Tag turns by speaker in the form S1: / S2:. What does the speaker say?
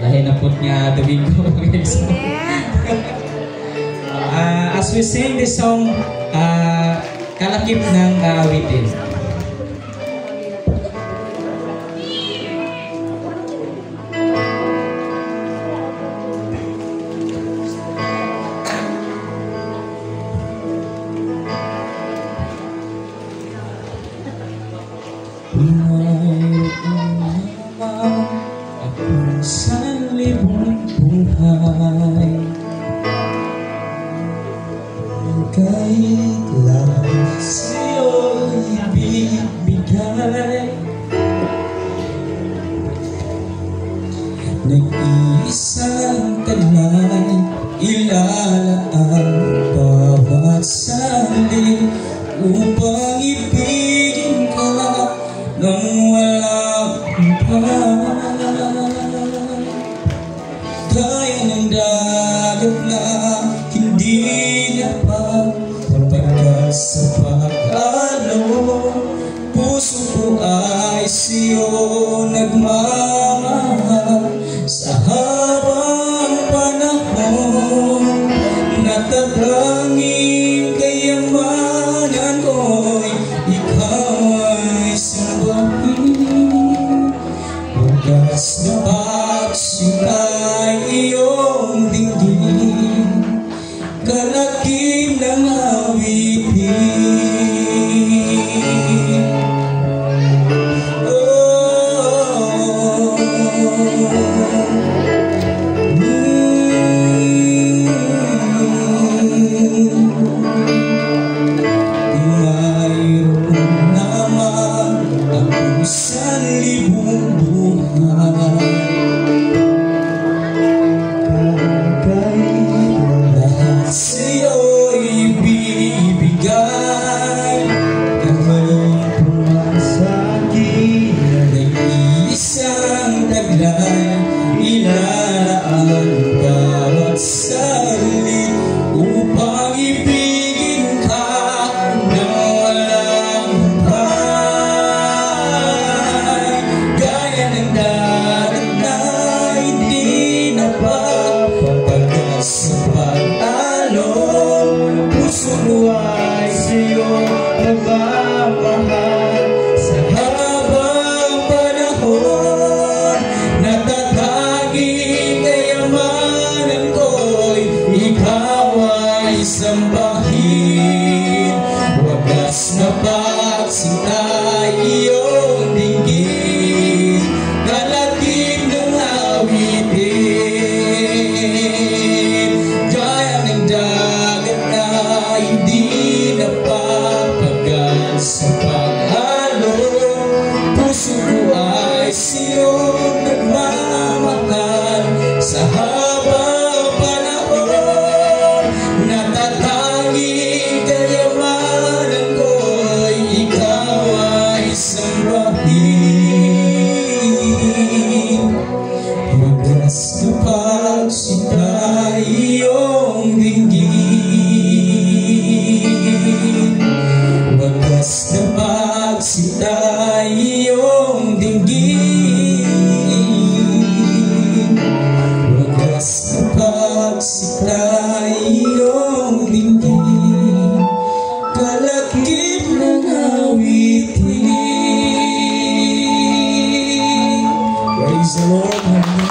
S1: Lahi na po niya Domingo. As we sing this song, kalakip ng awitin. Ako sa libong buhay, kahit lang sa'yo'y ibibigay. Nag-iisang taglay, ilalaan bawat sandali upang ibigin ka nang walang hanggan. Gaya ng dagat na hindi napapagpagas sa pag-alon, puso ko ay sa'yo nagmamahal. Sa habang panahon, natatanging kayamanan ko'y ikaw ay sambahin. Wagas na pagsitay iyong dinggin, kalakip ng awitin. Mayroon naman ako sa libong buhay, lahat sa'yo'y ibibigay. Kahit pumasagin, nag-iisang taglay, ilalaan bawat sali upang ibigin ka nang walang hanggan. Gaya ng dagat na hindi napapagas sa pag-alon, puso ko ay sa'yo nagmamahal. Sa habang panahon, natatanging kayamanan ko'y ikaw ay sambahin. Wagas na pagsitay iyong dinggin, kalakip ng awitin. Gaya ng dagat na hindi napapagas sa pag-alon, puso ko ay sa'yo nagmamahal. Sa habang panahon, natatanging kayamanan ko'y ikaw ay sambahin. Wagas na pagsitay iyong dinggin, wagas na pagsitay iyong dinggin, wagas na pagsitay iyong dinggin, kalakip ng awitin. Praise the Lord.